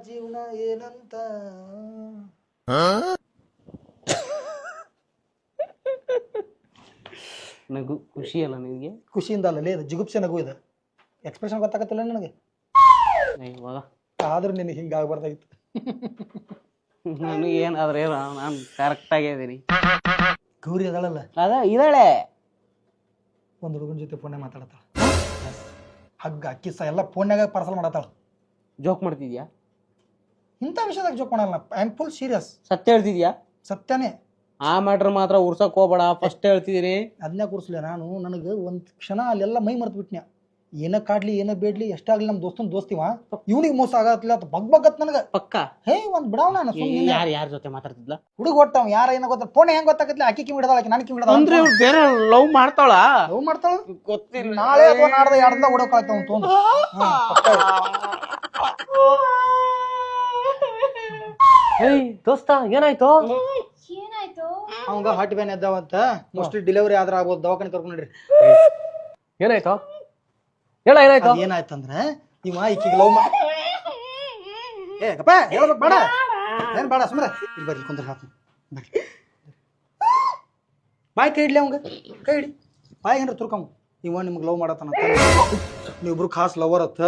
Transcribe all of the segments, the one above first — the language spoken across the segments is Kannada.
ಜೀವನ ಏನಂತ ನಗು ಖುಷಿ ಅಲ್ಲ ನಿನಗೆ? ಖುಷಿಯಿಂದ ಅಲ್ಲಲೇ ಇದು ಜಿಗುಪ್ಸೆ ನಗು ಇದೆ. ಎಕ್ಸ್ಪ್ರೆಷನ್ ಗೊತ್ತಾಗತ್ತಿಲ್ಲ ನನಗೆ, ಇವಾಗ ಆದ್ರೂ ನಿನಗೆ ಹಿಂಗಾಗ್ಬಾರ್ದಾಗಿತ್ತು. ನನಗೆ ಏನಾದ್ರೆ ನಾನು ಕರೆಕ್ಟಾಗೇ ಇದ್ದೀನಿ. ಗೌರಿ ಅದಳಲ್ಲ, ಇದಾಳೆ ಒಂದು ಹುಡುಗನ ಜೊತೆ ಫೋನ್ಯಾಗ ಮಾತಾಡತ್ತಾಳ. ಹಗ್ಗ ಕಿಸ್ಸ ಎಲ್ಲ ಫೋನ್ಯಾಗ ಪಾರ್ಸಲ್ ಮಾಡತ್ತಾಳ. ಜೋಕ್ ಮಾಡ್ತಿದ್ಯಾ? ಇಂಥ ವಿಷಯದಾಗ ಜೋಕ್ ಮಾಡಲ್ಲ. I am full serious. ಸತ್ಯ ಹೇಳ್ತಿದ್ಯಾ? ಸತ್ಯನೇ. ಆ ಮ್ಯಾಟ್ರ್ ಮಾತ್ರ ಉರ್ಸಕ್ ಹೋಗ್ಬೇಡ, ಫಸ್ಟ್ ಹೇಳ್ತಿದೀನಿ. ಅದನ್ನ ಕೂರಿಸ್ಲಿ. ನಾನು ನನಗೆ ಒಂದು ಕ್ಷಣ ಅಲ್ಲೆಲ್ಲ ಮೈ ಮರ್ತು ಬಿಟ್ನ್ಯಾ. ಏನ ಕಾಡ್ಲಿ ಏನ ಬೇಡ್ಲಿ ಎಷ್ಟಾಗ್ಲಿ ನಮ್ಮ ದೋಸ್ತನ ದೋಸ್ತಿವ, ಇವನಿಗೆ ಮೋಸ ಆಗತ್ತಿಲ್ಲ ಅಂತ ಬಗ್ಬಗತ್ ನನಗೆ. ಪಕ್ಕ ಹೇ ಒಂದ್ ಬಿಡವ ನಾನು ಸುಮ್ಮನೆ. ಯಾರ ಜೊತೆ ಮಾತಾಡ್ತಿದ್ಲ ಹುಡುಗ ಒಟ್ಟವ್ ಯಾರ ಏನ ಗೊತ್ತ ಫೋನ್ ಹೆಂಗ್ ಗೊತ್ತಾಗತ್ಲಿ? ಆಕಿ ಕಿವಿ ಹಿಡದಾಳ, ಆಕಿ ನನ್ ಕಿವಿ ಹಿಡದಾಳ. ಅಂದ್ರೆ ಬೇರೆ ಲವ್ ಮಾಡ್ತಾಳ? ಲವ್ ಮಾಡ್ತಾಳ ಗೊತ್ತಿಲ್ಲ. ನಾಳೆ ಅಥವಾ ನಾಡ್ದ ಎರಡದ ಓಡೋಕಾಯ್ತ ಅವ್ನು ತೊಂದು. ಏಯ್ ದೋಸ್ತ ಏನಾಯ್ತು? ಏನಾಯ್ತು? ಅವಂಗ ಹಾರ್ಟ್ ಬ್ಯಾನ್ ಎದ್ದಾವಂತ, ಮೋಸ್ಟ್ಲಿ ಡೆಲಿವರಿ ಆದ್ರ ಆಗ್ಬೋದು. ದವಾಖಾನೆ ಕರ್ಕೊಂಡ್ ನಡ್ರಿ. ಏನಾಯ್ತು ಹೇಳ, ಏನಾಯ್ತು? ಏನಾಯ್ತಂದ್ರೆ ಇವ ಈಕಿಗೆ ಲವ್ ಏ ಗಪ್ಪ ಹೇಳ್ಬೇಕು ಬೇಡ, ಏನ್ ಬೇಡ ಸುಮ್ರೆ ಇಲ್ಲಿ ಬರ್ರಿ ಕುಂದ್ರ ಹಾಕ ಬರ್ರಿ. ಬಾಯ್ ಕೈ ಇಡ್ಲಿ ಅವಂಗ, ಕೈ ಹಿಡಿ ಬಾಯ್ ಏನ್ರ ತುರ್ಕಂವ್. ಇವ ನಿಮ್ಗೆ ಲವ್ ಮಾಡತ್ತಾನ, ನೀವಿಬ್ರು ಖಾಸ್ ಲವರ್ ಅತ್ತ.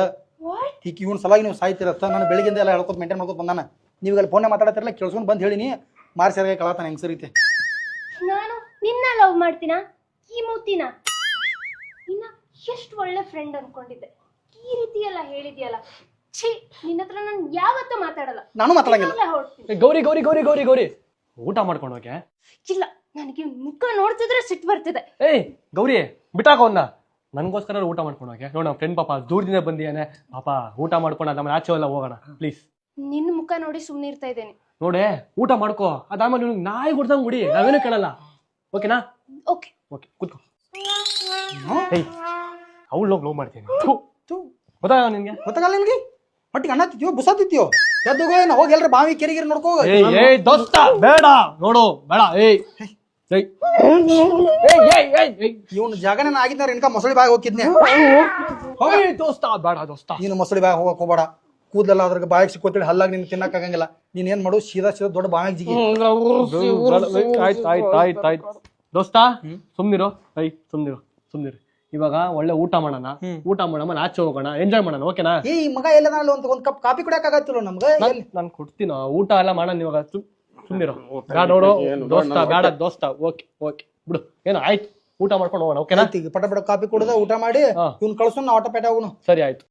ಈಗ ಇವನ್ ಸಲಾಗಿ ನೀವು ಸಾಯ್ತಿರತ್ತ. ನಾನು ಬೆಳಿಗ್ಗೆಯಿಂದ ಎಲ್ಲ ಹೇಳ್ಕೊತ ಮೇಂಟೈನ್ ಮಾಡ್ಕೊತ ಬಂದಾನ. ನೀವು ಅಲ್ಲಿ ಫೋನ್ ಮಾತಾಡತ್ತಿರಲ್ಲ, ಕೇಳಿಸ್ಕೊಂಡು ಬಂದು ಹೇಳಿನಿ. ಮಾರ್ಸರ್ಗೆ ಕಳತಾನ ಹೆಂಗ್ ಸರಿತೆ. ನಾನು ನಿನ್ನ ಲವ್ ಮಾಡ್ತೀನ? ಈ ಮೂತಿನ ನಿನ್ನ ಎಷ್ಟು ಒಳ್ಳೆ ಫ್ರೆಂಡ್ ಅನ್ಕೊಂಡಿದ್ದೆ, ಈ ರೀತಿ ಎಲ್ಲ ಹೇಳಿದ್ಯಲ್ಲ. ಛೀ, ನಿನ್ನ ಹತ್ರ ನಾನು ಯಾವತ್ತೂ ಮಾತಾಡಲ್ಲ. ನಾನು ಮಾತಾಡಂಗಿಲ್ಲ. ಇವಾಗ್ಲೇ ಹೊರಡ್ತೀನಿ. ಗೌರಿ ಗೌರಿ ಗೌರಿ ಗೌರಿ ಗೌರಿ ಊಟ ಮಾಡ್ಕೊಂಡು ಹೋಗೆ. ಇಲ್ಲ, ನನಗೆ ಮುಖ ನೋಡ್ತಿದ್ರೆ ಸಿಟ್ಟು ಬರ್ತಿದೆ. ಏಯ್ ಗೌರಿ ಬಿಟ್ಟಾಕ ಅವನ್ನ, ನನ್ಗೋಸ್ಕರ ಊಟ ಮಾಡ್ಕೊಂಡು ಹೋಗೆ. ನೋಡ ನಮ್ಮ ಫ್ರೆಂಡ್ ಪಾಪ ದೂರದಿಂದ ಬಂದಿಯಾನೆ, ಪಾಪ ಊಟ ಮಾಡ್ಕೊಂಡು ನಮ್ಮ ಆಚೆ ಎಲ್ಲ ಹೋಗೋಣ ಪ್ಲೀಸ್. ನಿನ್ನ ಮುಖ ನೋಡಿ ಸುಮ್ಮನೆ ಇರ್ತಾ ಇದ್ದೇನೆ. ನೋಡೆ ಊಟ ಮಾಡ್ಕೋ, ಅದಾದ್ಮೇಲೆ ನಿನಗೆ ನಾಯಿ ಹೊಡ್ದಂಗ್ ಗುಡಿ, ನಾವೇನು ಕೇಳಲ್ಲ. ಓಕೆನಾ? ಓಕೆ ಓಕೆ ಕೂತ್ಕೋ. ಏಯ್ ಅವಳು ಲವ್ ಮಾಡ್ತೀನಿ. ಗೊತ್ತಾಗ ನಿನ್ಗೆ? ಗೊತ್ತಾಗಲ್ಲ ನಿನ್ಗೆ? ಹೊಟ್ಟಿಗೆ ಅನ್ನ ತಿತ್ತೀವೋ ಬುಸ ತಿತ್ತೀವೋ? ಎದ್ದೋಗೋ ನಾ ಹೋಗಿ ಎಲ್ರ ಬಾವಿ ಕೆರೆಗಿರಿ ನೋಡ್ಕೋ. ಏಯ್ ದೋಸ್ತ ಬೇಡ, ನೋಡು ಬೇಡ. ಏಯ್ ಏಯ್ ಇವನ್ ಜಾಗನೇ ಆಗಿದ್ದಾರ ಇನ್ಕ ಮೊಸಳಿ ಬಾಯಿ ಹೋಗಿದ್ನೆ. ದೋಸ್ತ ಬೇಡ ದೋಸ್ತ. ನೀನು ಮೊಸಳಿ ಬಾಯಿ ಹೋಗಕ್ ಹೋಗ್ಬೇಡ. ಕೂದಲೆಲ್ಲ ಅದ್ರಾಗ ಬಾಯಿಗೆ ಸಿಕ್ಕೋತೇಳಿ ಹಲ್ಲಾಗ ನೀನು ತಿನ್ನಕ್ ಆಗಂಗಿಲ್ಲ. ನೀನ್ ಏನ್ ಮಾಡು, ಸೀದಾ ಸೀದಾ ದೊಡ್ಡ ಬಾಯಿಗೆ ಜಿಗಿ. ಆಯ್ತು ದೋಸ್ತ ಸುಮ್ನಿರು. ಸುಮ್ನಿರು ಸುಮ್ನಿರು. ಇವಾಗ ಒಳ್ಳೆ ಊಟ ಮಾಡೋಣ, ಊಟ ಮಾಡೋಣ, ಆಚೆ ಹೋಗೋಣ, ಎಂಜಾಯ್ ಮಾಡೋಣ. ಓಕೆನಾ? ಈ ಮಗ ಎಲ್ಲದಾನಲ್ಲ ಒಂದ್ ಕಪ್ ಕಾಫಿ ಕುಡಿಯಕ್ ಆಗತ್ತಿಲ್ಲ ನಮ್ಗೆ. ನಾನು ಕೊಡ್ತೀನ ಊಟ ಎಲ್ಲ ಮಾಡೋಣ. ಇವಾಗ ಸುಮ್ನಿರು. ಬೇಡ ನೋಡು ದೋಸ್ತ, ಬೇಡ ದೋಸ್ತ. ಓಕೆ ಓಕೆ ಬಿಡು. ಏನೋ ಆಯ್ತು, ಊಟ ಮಾಡ್ಕೊಂಡು ಹೋಗೋಣ. ಓಕೆನಾ? ಪಟ ಪಟ ಕಾಫಿ ಕುಡ್ದ ಊಟ ಮಾಡಿ ಇವ್ನ ಕಳ್ಸೋಣ, ನಾ ಆಟೋ ಪೇಟೆ ಹೋಗೋಣ. ಸರಿ ಆಯ್ತು.